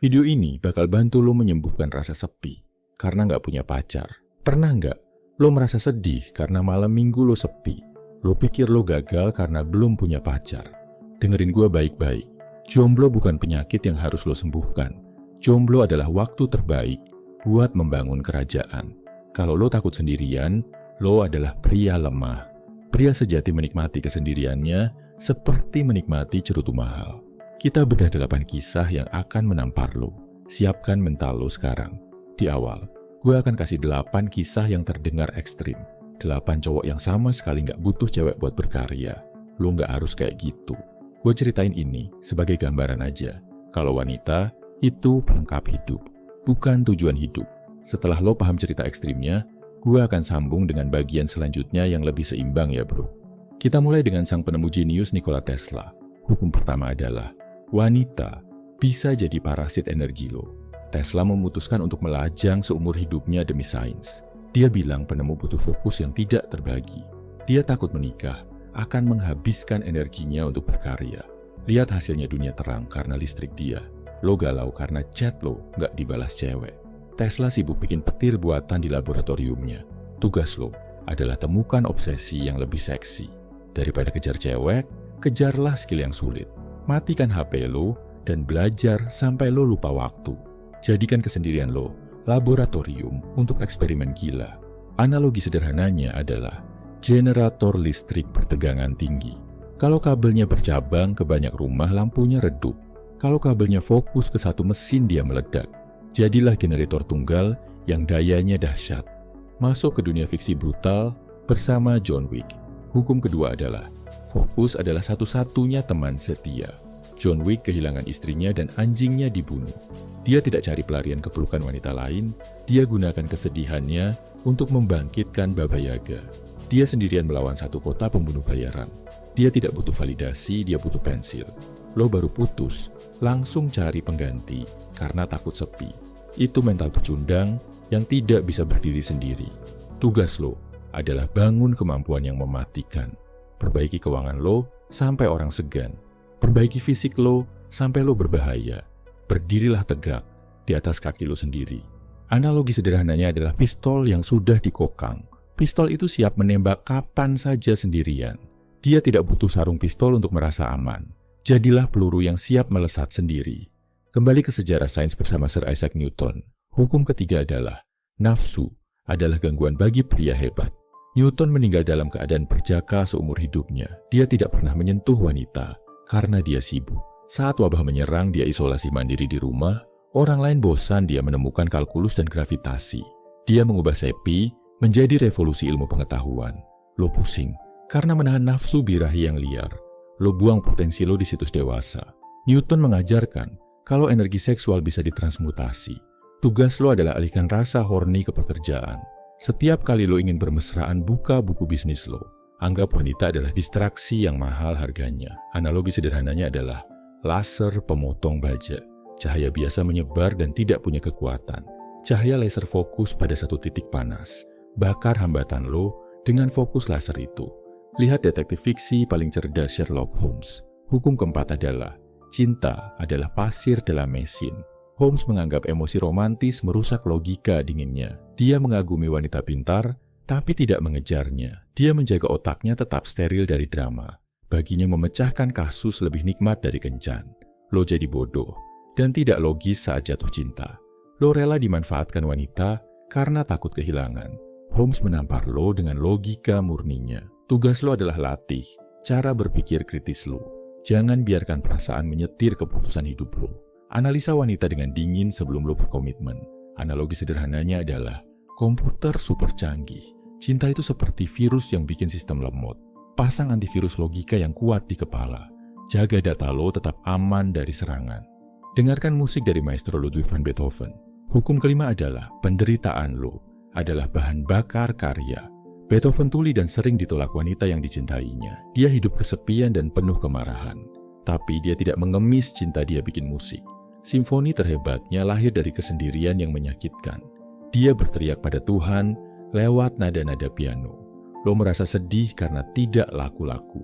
Video ini bakal bantu lo menyembuhkan rasa sepi karena nggak punya pacar. Pernah nggak lo merasa sedih karena malam minggu lo sepi? Lo pikir lo gagal karena belum punya pacar. Dengerin gue baik-baik. Jomblo bukan penyakit yang harus lo sembuhkan. Jomblo adalah waktu terbaik buat membangun kerajaan. Kalau lo takut sendirian, lo adalah pria lemah. Pria sejati menikmati kesendiriannya seperti menikmati cerutu mahal. Kita bedah 8 kisah yang akan menampar lo. Siapkan mental lo sekarang. Di awal, gue akan kasih 8 kisah yang terdengar ekstrim. 8 cowok yang sama sekali nggak butuh cewek buat berkarya. Lo nggak harus kayak gitu. Gue ceritain ini sebagai gambaran aja. Kalau wanita, itu pelengkap hidup, bukan tujuan hidup. Setelah lo paham cerita ekstrimnya, gue akan sambung dengan bagian selanjutnya yang lebih seimbang ya bro. Kita mulai dengan sang penemu jenius Nikola Tesla. Hukum pertama adalah, wanita bisa jadi parasit energi lo. Tesla memutuskan untuk melajang seumur hidupnya demi sains. Dia bilang penemu butuh fokus yang tidak terbagi. Dia takut menikah akan menghabiskan energinya untuk berkarya. Lihat hasilnya dunia terang karena listrik dia. Lo galau karena chat lo nggak dibalas cewek. Tesla sibuk bikin petir buatan di laboratoriumnya. Tugas lo adalah temukan obsesi yang lebih seksi. Daripada kejar cewek, kejarlah skill yang sulit. Matikan HP lo dan belajar sampai lo lupa waktu. Jadikan kesendirian lo laboratorium untuk eksperimen gila. Analogi sederhananya adalah generator listrik bertegangan tinggi. Kalau kabelnya bercabang ke banyak rumah, lampunya redup. Kalau kabelnya fokus ke satu mesin, dia meledak. Jadilah generator tunggal yang dayanya dahsyat. Masuk ke dunia fiksi brutal bersama John Wick. Hukum kedua adalah, fokus adalah satu-satunya teman setia. John Wick kehilangan istrinya dan anjingnya dibunuh. Dia tidak cari pelarian ke pelukan wanita lain, dia gunakan kesedihannya untuk membangkitkan Baba Yaga. Dia sendirian melawan satu kota pembunuh bayaran. Dia tidak butuh validasi, dia butuh pensil. Lo baru putus, langsung cari pengganti karena takut sepi. Itu mental pecundang yang tidak bisa berdiri sendiri. Tugas lo adalah bangun kemampuan yang mematikan. Perbaiki keuangan lo sampai orang segan. Perbaiki fisik lo sampai lo berbahaya. Berdirilah tegak di atas kaki lo sendiri. Analogi sederhananya adalah pistol yang sudah dikokang. Pistol itu siap menembak kapan saja sendirian. Dia tidak butuh sarung pistol untuk merasa aman. Jadilah peluru yang siap melesat sendiri. Kembali ke sejarah sains bersama Sir Isaac Newton. Hukum ketiga adalah, nafsu adalah gangguan bagi pria hebat. Newton meninggal dalam keadaan berjaka seumur hidupnya. Dia tidak pernah menyentuh wanita karena dia sibuk. Saat wabah menyerang, dia isolasi mandiri di rumah. Orang lain bosan, dia menemukan kalkulus dan gravitasi. Dia mengubah sepi menjadi revolusi ilmu pengetahuan. Lo pusing karena menahan nafsu birahi yang liar. Lo buang potensi lo di situs dewasa. Newton mengajarkan kalau energi seksual bisa ditransmutasi. Tugas lo adalah alihkan rasa horny ke pekerjaan. Setiap kali lo ingin bermesraan, buka buku bisnis lo. Anggap wanita adalah distraksi yang mahal harganya. Analogi sederhananya adalah laser pemotong baja. Cahaya biasa menyebar dan tidak punya kekuatan. Cahaya laser fokus pada satu titik panas. Bakar hambatan lo dengan fokus laser itu. Lihat detektif fiksi paling cerdas Sherlock Holmes. Hukum keempat adalah, cinta adalah pasir dalam mesin. Holmes menganggap emosi romantis merusak logika dinginnya. Dia mengagumi wanita pintar, tapi tidak mengejarnya. Dia menjaga otaknya tetap steril dari drama. Baginya memecahkan kasus lebih nikmat dari kencan. Lo jadi bodoh dan tidak logis saat jatuh cinta. Lo rela dimanfaatkan wanita karena takut kehilangan. Holmes menampar lo dengan logika murninya. Tugas lo adalah latih cara berpikir kritis lo. Jangan biarkan perasaan menyetir keputusan hidup lo. Analisa wanita dengan dingin sebelum lo berkomitmen. Analogi sederhananya adalah komputer super canggih. Cinta itu seperti virus yang bikin sistem lemot. Pasang antivirus logika yang kuat di kepala. Jaga data lo tetap aman dari serangan. Dengarkan musik dari Maestro Ludwig van Beethoven. Hukum kelima adalah penderitaan lo adalah bahan bakar karya. Beethoven tuli dan sering ditolak wanita yang dicintainya. Dia hidup kesepian dan penuh kemarahan. Tapi dia tidak mengemis cinta dia bikin musik. Simfoni terhebatnya lahir dari kesendirian yang menyakitkan. Dia berteriak pada Tuhan lewat nada-nada piano. Lo merasa sedih karena tidak laku-laku.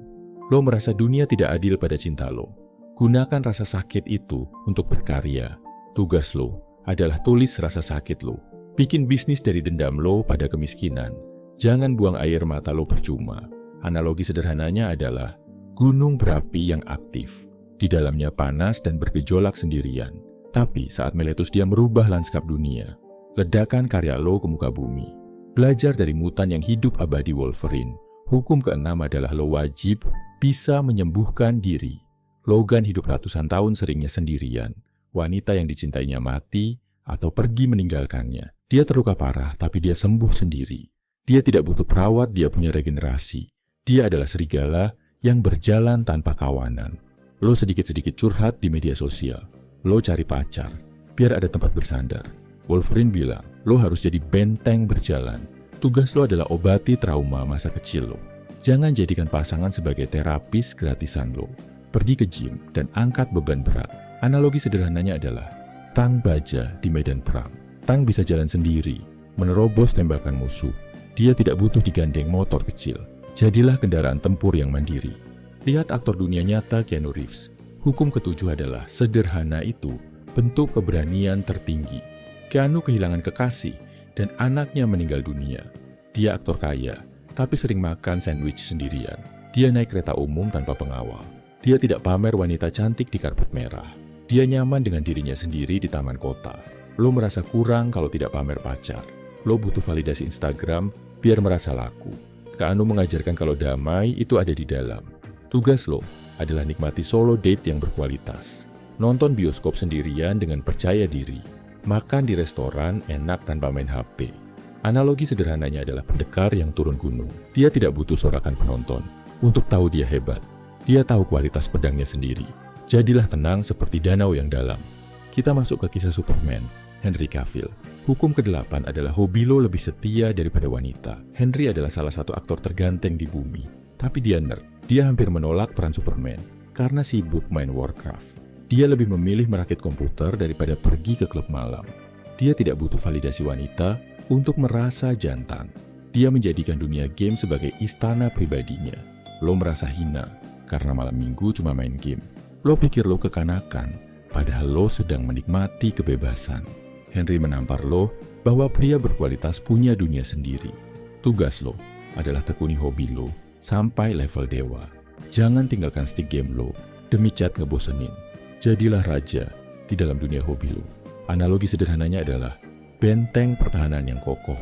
Lo merasa dunia tidak adil pada cinta lo. Gunakan rasa sakit itu untuk berkarya. Tugas lo adalah tulis rasa sakit lo. Bikin bisnis dari dendam lo pada kemiskinan. Jangan buang air mata lo percuma. Analogi sederhananya adalah gunung berapi yang aktif. Di dalamnya panas dan bergejolak sendirian. Tapi saat meletus dia merubah lanskap dunia. Ledakan karya lo ke muka bumi. Belajar dari mutan yang hidup abadi Wolverine. Hukum keenam adalah lo wajib bisa menyembuhkan diri. Logan hidup ratusan tahun seringnya sendirian. Wanita yang dicintainya mati atau pergi meninggalkannya. Dia terluka parah tapi dia sembuh sendiri. Dia tidak butuh perawat, dia punya regenerasi. Dia adalah serigala yang berjalan tanpa kawanan. Lo sedikit-sedikit curhat di media sosial. Lo cari pacar, biar ada tempat bersandar. Wolverine bilang, lo harus jadi benteng berjalan. Tugas lo adalah obati trauma masa kecil lo. Jangan jadikan pasangan sebagai terapis gratisan lo. Pergi ke gym dan angkat beban berat. Analogi sederhananya adalah Tang baja di medan perang. Tang bisa jalan sendiri, menerobos tembakan musuh. Dia tidak butuh digandeng motor kecil. Jadilah kendaraan tempur yang mandiri. Lihat aktor dunia nyata Keanu Reeves. Hukum ketujuh adalah sederhana itu bentuk keberanian tertinggi. Keanu kehilangan kekasih dan anaknya meninggal dunia. Dia aktor kaya, tapi sering makan sandwich sendirian. Dia naik kereta umum tanpa pengawal. Dia tidak pamer wanita cantik di karpet merah. Dia nyaman dengan dirinya sendiri di taman kota. Lo merasa kurang kalau tidak pamer pacar. Lo butuh validasi Instagram biar merasa laku. Keanu mengajarkan kalau damai itu ada di dalam. Tugas lo adalah nikmati solo date yang berkualitas. Nonton bioskop sendirian dengan percaya diri. Makan di restoran enak tanpa main HP. Analogi sederhananya adalah pendekar yang turun gunung. Dia tidak butuh sorakan penonton untuk tahu dia hebat. Dia tahu kualitas pedangnya sendiri. Jadilah tenang seperti danau yang dalam. Kita masuk ke kisah Superman, Henry Cavill. Hukum ke-8 adalah hobi lo lebih setia daripada wanita. Henry adalah salah satu aktor terganteng di bumi. Tapi dia nerd. Dia hampir menolak peran Superman karena sibuk main Warcraft. Dia lebih memilih merakit komputer daripada pergi ke klub malam. Dia tidak butuh validasi wanita untuk merasa jantan. Dia menjadikan dunia game sebagai istana pribadinya. Lo merasa hina karena malam minggu cuma main game. Lo pikir lo kekanakan, padahal lo sedang menikmati kebebasan. Henry menampar lo bahwa pria berkualitas punya dunia sendiri. Tugas lo adalah tekuni hobi lo sampai level dewa. Jangan tinggalkan stick game lo demi chat ngebosenin. Jadilah raja di dalam dunia hobi lo. Analogi sederhananya adalah benteng pertahanan yang kokoh.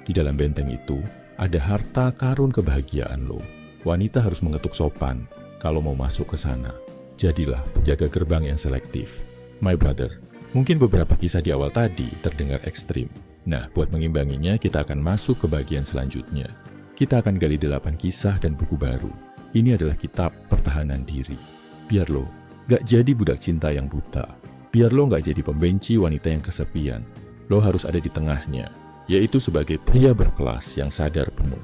Di dalam benteng itu ada harta karun kebahagiaan lo. Wanita harus mengetuk sopan kalau mau masuk ke sana. Jadilah penjaga gerbang yang selektif. My brother, mungkin beberapa kisah di awal tadi terdengar ekstrim. Nah, buat mengimbanginya kita akan masuk ke bagian selanjutnya. Kita akan gali 8 kisah dan buku baru. Ini adalah kitab pertahanan diri. Biar lo gak jadi budak cinta yang buta. Biar lo gak jadi pembenci wanita yang kesepian. Lo harus ada di tengahnya, yaitu sebagai pria berkelas yang sadar penuh.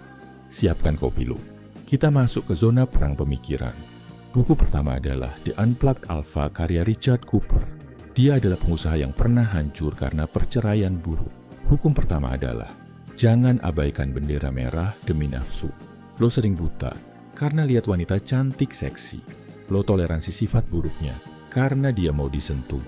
Siapkan kopi lo. Kita masuk ke zona perang pemikiran. Buku pertama adalah The Unplugged Alpha karya Richard Cooper. Dia adalah pengusaha yang pernah hancur karena perceraian buruk. Hukum pertama adalah jangan abaikan bendera merah demi nafsu. Lo sering buta karena lihat wanita cantik seksi. Lo toleransi sifat buruknya karena dia mau disentuh.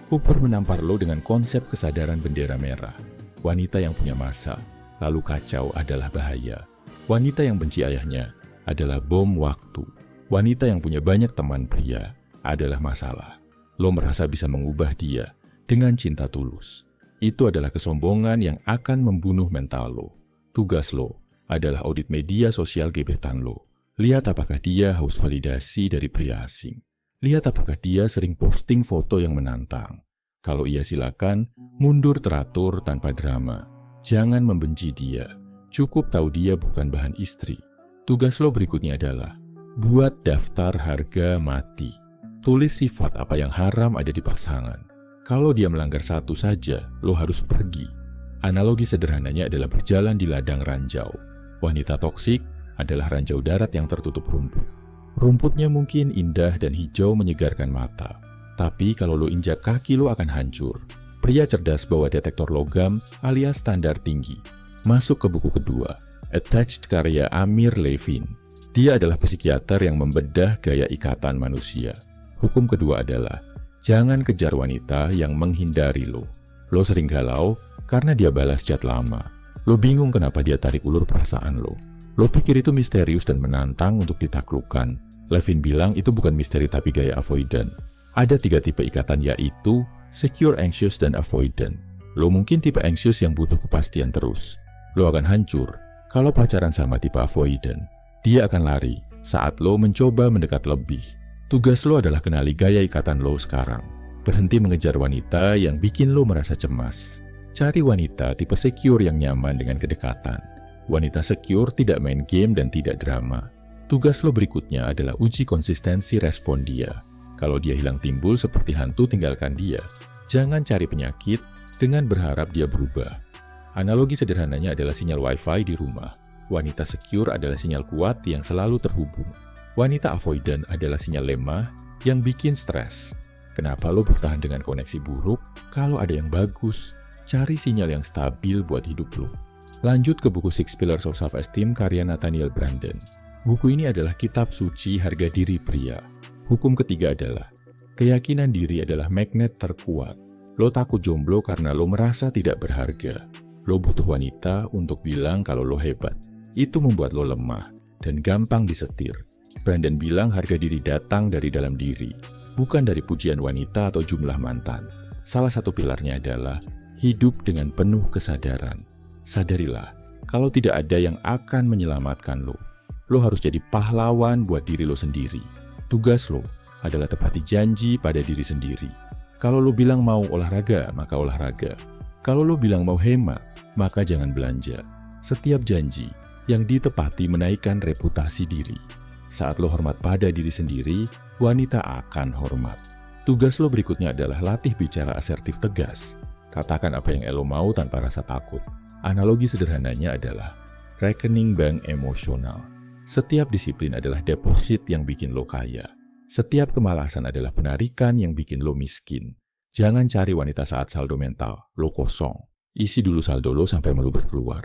Cooper menampar lo dengan konsep kesadaran bendera merah. Wanita yang punya masa, lalu kacau adalah bahaya. Wanita yang benci ayahnya adalah bom waktu. Wanita yang punya banyak teman pria adalah masalah. Lo merasa bisa mengubah dia dengan cinta tulus. Itu adalah kesombongan yang akan membunuh mental lo. Tugas lo adalah audit media sosial gebetan lo. Lihat apakah dia haus validasi dari pria asing. Lihat apakah dia sering posting foto yang menantang. Kalau iya silakan, mundur teratur tanpa drama. Jangan membenci dia. Cukup tahu dia bukan bahan istri. Tugas lo berikutnya adalah buat daftar harga mati. Tulis sifat apa yang haram ada di pasangan. Kalau dia melanggar satu saja, lo harus pergi. Analogi sederhananya adalah berjalan di ladang ranjau. Wanita toksik adalah ranjau darat yang tertutup rumput. Rumputnya mungkin indah dan hijau menyegarkan mata. Tapi kalau lo injak kaki lo akan hancur. Pria cerdas bawa detektor logam alias standar tinggi. Masuk ke buku kedua, Attached karya Amir Levin. Dia adalah psikiater yang membedah gaya ikatan manusia. Hukum kedua adalah, Jangan kejar wanita yang menghindari lo. Lo sering galau karena dia balas chat lama. Lo bingung kenapa dia tarik ulur perasaan lo. Lo pikir itu misterius dan menantang untuk ditaklukkan. Levin bilang itu bukan misteri tapi gaya avoidant. Ada 3 tipe ikatan, yaitu secure, anxious, dan avoidant. Lo mungkin tipe anxious yang butuh kepastian terus. Lo akan hancur kalau pacaran sama tipe avoidant. Dia akan lari saat lo mencoba mendekat lebih. Tugas lo adalah kenali gaya ikatan lo sekarang. Berhenti mengejar wanita yang bikin lo merasa cemas. Cari wanita tipe secure yang nyaman dengan kedekatan. Wanita secure tidak main game dan tidak drama. Tugas lo berikutnya adalah uji konsistensi respon dia. Kalau dia hilang timbul seperti hantu, tinggalkan dia. Jangan cari penyakit dengan berharap dia berubah. Analogi sederhananya adalah sinyal wifi di rumah. Wanita secure adalah sinyal kuat yang selalu terhubung. Wanita avoidant adalah sinyal lemah yang bikin stres. Kenapa lo bertahan dengan koneksi buruk? Kalau ada yang bagus, cari sinyal yang stabil buat hidup lo. Lanjut ke buku Six Pillars of Self-Esteem karya Nathaniel Branden. Buku ini adalah kitab suci harga diri pria. Hukum ketiga adalah, keyakinan diri adalah magnet terkuat. Lo takut jomblo karena lo merasa tidak berharga. Lo butuh wanita untuk bilang kalau lo hebat. Itu membuat lo lemah dan gampang disetir. Branden bilang harga diri datang dari dalam diri, bukan dari pujian wanita atau jumlah mantan. Salah satu pilarnya adalah hidup dengan penuh kesadaran. Sadarilah, kalau tidak ada yang akan menyelamatkan lo. Lo harus jadi pahlawan buat diri lo sendiri. Tugas lo adalah tepati janji pada diri sendiri. Kalau lo bilang mau olahraga, maka olahraga. Kalau lo bilang mau hemat, maka jangan belanja. Setiap janji yang ditepati menaikkan reputasi diri. Saat lo hormat pada diri sendiri, wanita akan hormat. Tugas lo berikutnya adalah latih bicara asertif tegas. Katakan apa yang lo mau tanpa rasa takut. Analogi sederhananya adalah rekening bank emosional. Setiap disiplin adalah deposit yang bikin lo kaya. Setiap kemalasan adalah penarikan yang bikin lo miskin. Jangan cari wanita saat saldo mental, lo kosong. Isi dulu saldo lo sampai meluber keluar.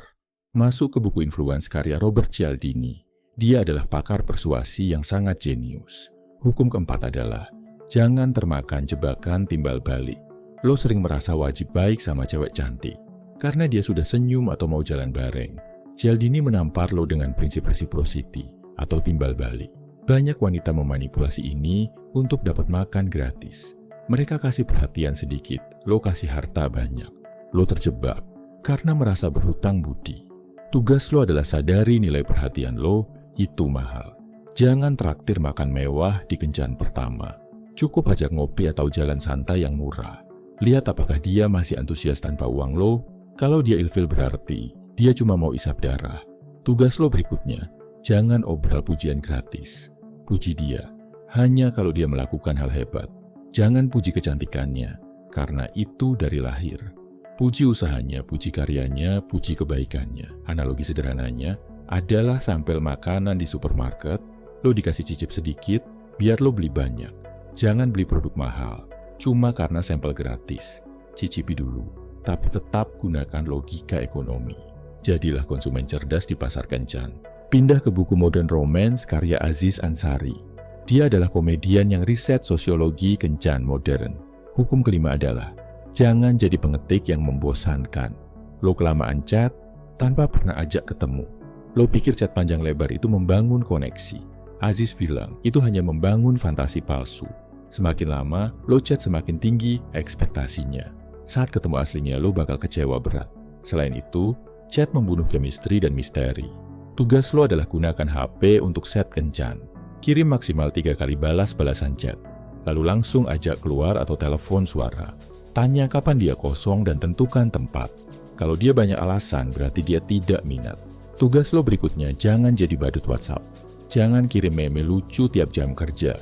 Masuk ke buku Influence karya Robert Cialdini. Dia adalah pakar persuasi yang sangat jenius. Hukum keempat adalah, jangan termakan jebakan timbal balik. Lo sering merasa wajib baik sama cewek cantik, karena dia sudah senyum atau mau jalan bareng. Cialdini menampar lo dengan prinsip reciprocity atau timbal balik. Banyak wanita memanipulasi ini untuk dapat makan gratis. Mereka kasih perhatian sedikit, lo kasih harta banyak. Lo terjebak karena merasa berhutang budi. Tugas lo adalah sadari nilai perhatian lo itu mahal. Jangan traktir makan mewah di kencan pertama. Cukup ajak ngopi atau jalan santai yang murah. Lihat apakah dia masih antusias tanpa uang lo. Kalau dia ilfil berarti dia cuma mau isap darah. Tugas lo berikutnya, jangan obral pujian gratis. Puji dia hanya kalau dia melakukan hal hebat. Jangan puji kecantikannya, karena itu dari lahir. Puji usahanya, puji karyanya, puji kebaikannya. Analogi sederhananya adalah sampel makanan di supermarket, lo dikasih cicip sedikit, biar lo beli banyak. Jangan beli produk mahal, cuma karena sampel gratis. Cicipi dulu, tapi tetap gunakan logika ekonomi. Jadilah konsumen cerdas di pasar kencan. Pindah ke buku Modern Romance karya Aziz Ansari. Dia adalah komedian yang riset sosiologi kencan modern. Hukum kelima adalah, jangan jadi pengetik yang membosankan. Lo kelamaan chat tanpa pernah ajak ketemu. Lo pikir chat panjang lebar itu membangun koneksi. Aziz bilang, itu hanya membangun fantasi palsu. Semakin lama, lo chat semakin tinggi ekspektasinya. Saat ketemu aslinya, lo bakal kecewa berat. Selain itu, chat membunuh chemistry dan misteri. Tugas lo adalah gunakan HP untuk set kencan. Kirim maksimal 3 kali balasan chat. Lalu langsung ajak keluar atau telepon suara. Tanya kapan dia kosong dan tentukan tempat. Kalau dia banyak alasan, berarti dia tidak minat. Tugas lo berikutnya, jangan jadi badut WhatsApp. Jangan kirim meme lucu tiap jam kerja.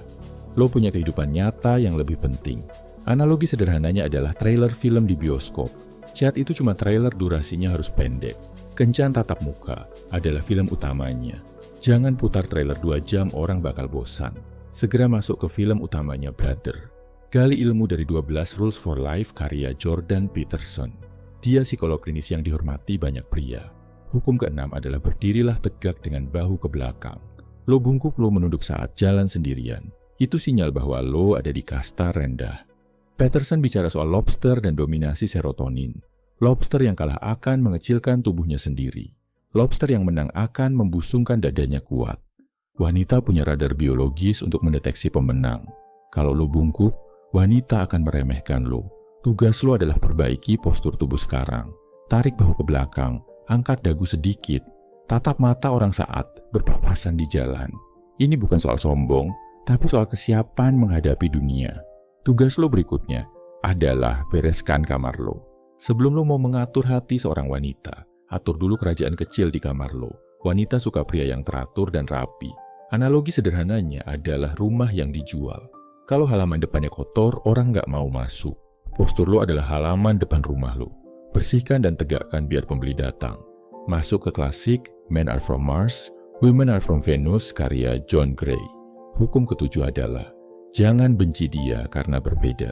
Lo punya kehidupan nyata yang lebih penting. Analogi sederhananya adalah trailer film di bioskop. Chat itu cuma trailer, durasinya harus pendek. Kencan tatap muka adalah film utamanya. Jangan putar trailer 2 jam, orang bakal bosan. Segera masuk ke film utamanya, brother. Gali ilmu dari 12 Rules for Life karya Jordan Peterson. Dia psikolog klinis yang dihormati banyak pria. Hukum keenam adalah berdirilah tegak dengan bahu ke belakang. Lo bungkuk, lo menunduk saat jalan sendirian. Itu sinyal bahwa lo ada di kasta rendah. Peterson bicara soal lobster dan dominasi serotonin. Lobster yang kalah akan mengecilkan tubuhnya sendiri. Lobster yang menang akan membusungkan dadanya kuat. Wanita punya radar biologis untuk mendeteksi pemenang. Kalau lo bungkuk, wanita akan meremehkan lo. Tugas lo adalah perbaiki postur tubuh sekarang. Tarik bahu ke belakang, angkat dagu sedikit, tatap mata orang saat berpapasan di jalan. Ini bukan soal sombong, tapi soal kesiapan menghadapi dunia. Tugas lo berikutnya adalah bereskan kamar lo. Sebelum lo mau mengatur hati seorang wanita, atur dulu kerajaan kecil di kamar lo. Wanita suka pria yang teratur dan rapi. Analogi sederhananya adalah rumah yang dijual. Kalau halaman depannya kotor, orang nggak mau masuk. Postur lo adalah halaman depan rumah lo. Bersihkan dan tegakkan biar pembeli datang. Masuk ke klasik Men Are From Mars, Women Are From Venus karya John Gray. Hukum ketujuh adalah, jangan benci dia karena berbeda.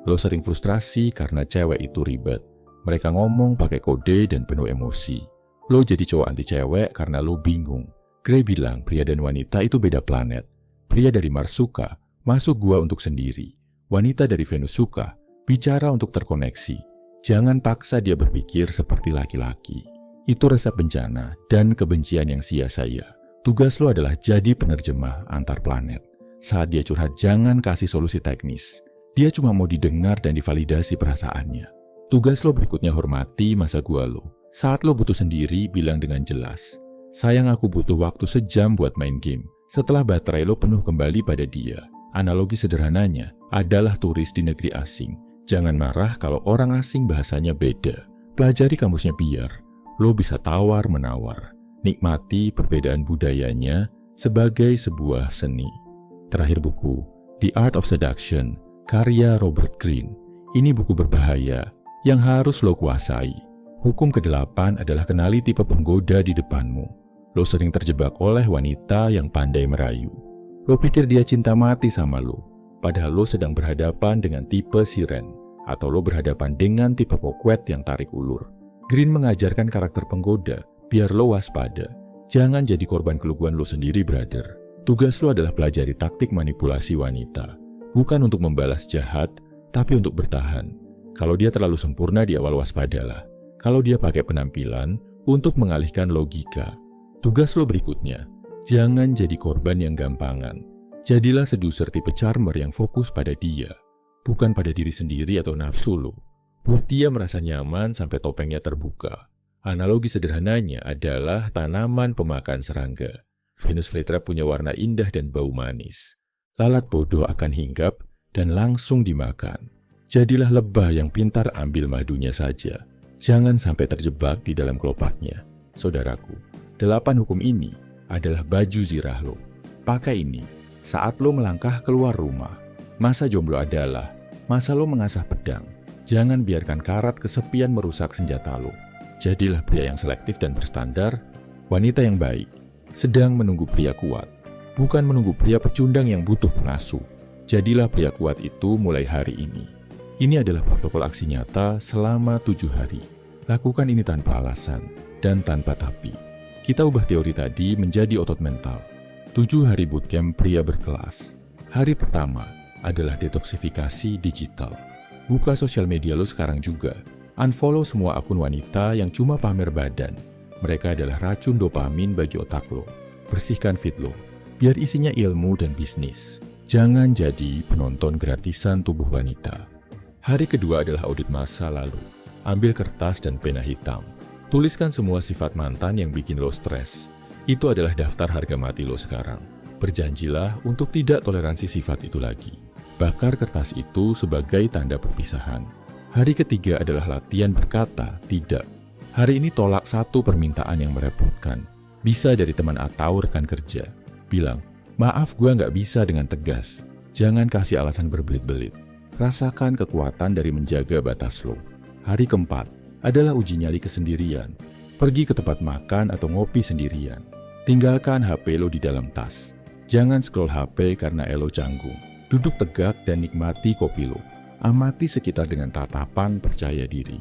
Lo sering frustrasi karena cewek itu ribet. Mereka ngomong pakai kode dan penuh emosi. Lo jadi cowok anti cewek karena lo bingung. Gray bilang pria dan wanita itu beda planet. Pria dari Mars suka, masuk gua untuk sendiri. Wanita dari Venus suka, bicara untuk terkoneksi. Jangan paksa dia berpikir seperti laki-laki. Itu resep bencana dan kebencian yang sia-sia. Tugas lo adalah jadi penerjemah antar planet. Saat dia curhat, jangan kasih solusi teknis. Dia cuma mau didengar dan divalidasi perasaannya. Tugas lo berikutnya hormati masa gua lo. Saat lo butuh sendiri, bilang dengan jelas, sayang aku butuh waktu sejam buat main game. Setelah baterai lo penuh kembali pada dia. Analogi sederhananya adalah turis di negeri asing. Jangan marah kalau orang asing bahasanya beda. Pelajari kamusnya biar lo bisa tawar-menawar. Nikmati perbedaan budayanya sebagai sebuah seni. Terakhir buku, The Art of Seduction, karya Robert Greene. Ini buku berbahaya yang harus lo kuasai. Hukum ke-8 adalah kenali tipe penggoda di depanmu. Lo sering terjebak oleh wanita yang pandai merayu. Lo pikir dia cinta mati sama lo, padahal lo sedang berhadapan dengan tipe siren, atau lo berhadapan dengan tipe kokwet yang tarik ulur. Greene mengajarkan karakter penggoda, biar lo waspada. Jangan jadi korban keluguan lo sendiri, brother. Tugas lo adalah pelajari taktik manipulasi wanita. Bukan untuk membalas jahat, tapi untuk bertahan. Kalau dia terlalu sempurna di awal, waspadalah. Kalau dia pakai penampilan untuk mengalihkan logika. Tugas lo berikutnya, jangan jadi korban yang gampangan. Jadilah seducer tipe charmer yang fokus pada dia, bukan pada diri sendiri atau nafsu lo. Buat dia merasa nyaman sampai topengnya terbuka. Analogi sederhananya adalah tanaman pemakan serangga. Venus flytrap punya warna indah dan bau manis. Lalat bodoh akan hinggap dan langsung dimakan. Jadilah lebah yang pintar ambil madunya saja. Jangan sampai terjebak di dalam kelopaknya. Saudaraku, 8 hukum ini adalah baju zirah lo. Pakai ini saat lo melangkah keluar rumah. Masa jomblo adalah masa lo mengasah pedang. Jangan biarkan karat kesepian merusak senjata lo. Jadilah pria yang selektif dan berstandar. Wanita yang baik sedang menunggu pria kuat, bukan menunggu pria pecundang yang butuh pengasuh. Jadilah pria kuat itu mulai hari ini. Ini adalah protokol aksi nyata selama 7 hari. Lakukan ini tanpa alasan dan tanpa tapi. Kita ubah teori tadi menjadi otot mental. 7 hari bootcamp pria berkelas. Hari pertama adalah detoksifikasi digital. Buka sosial media lo sekarang juga. Unfollow semua akun wanita yang cuma pamer badan. Mereka adalah racun dopamin bagi otak lo. Bersihkan feed lo, biar isinya ilmu dan bisnis. Jangan jadi penonton gratisan tubuh wanita. Hari kedua adalah audit masa lalu. Ambil kertas dan pena hitam. Tuliskan semua sifat mantan yang bikin lo stres. Itu adalah daftar harga mati lo sekarang. Berjanjilah untuk tidak toleransi sifat itu lagi. Bakar kertas itu sebagai tanda perpisahan. Hari ketiga adalah latihan berkata tidak. Hari ini tolak satu permintaan yang merepotkan. Bisa dari teman atau rekan kerja. Bilang, maaf gue nggak bisa dengan tegas. Jangan kasih alasan berbelit-belit. Rasakan kekuatan dari menjaga batas lo. Hari keempat adalah uji nyali kesendirian. Pergi ke tempat makan atau ngopi sendirian. Tinggalkan HP lo di dalam tas. Jangan scroll HP karena elo canggung. Duduk tegak dan nikmati kopi lo. Amati sekitar dengan tatapan percaya diri.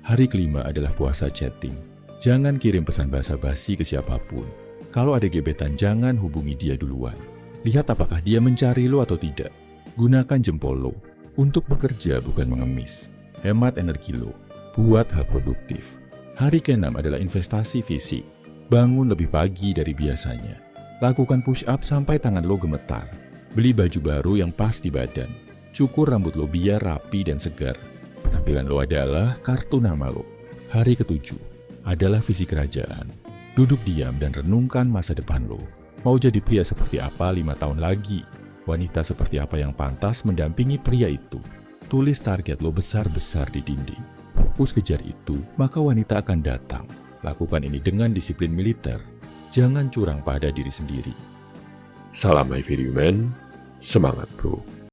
Hari kelima adalah puasa chatting. Jangan kirim pesan basa-basi ke siapapun. Kalau ada gebetan, jangan hubungi dia duluan. Lihat apakah dia mencari lo atau tidak. Gunakan jempol lo. Untuk bekerja bukan mengemis. Hemat energi lo. Buat hal produktif. Hari ke-6 adalah investasi fisik. Bangun lebih pagi dari biasanya. Lakukan push up sampai tangan lo gemetar. Beli baju baru yang pas di badan. Cukur rambut lo biar rapi dan segar. Penampilan lo adalah kartu nama lo. Hari ke-7 adalah visi kerajaan. Duduk diam dan renungkan masa depan lo. Mau jadi pria seperti apa 5 tahun lagi? Wanita seperti apa yang pantas mendampingi pria itu? Tulis target lo besar-besar di dinding. Fokus kejar itu, maka wanita akan datang. Lakukan ini dengan disiplin militer. Jangan curang pada diri sendiri. Salam My Video Man, semangat bro.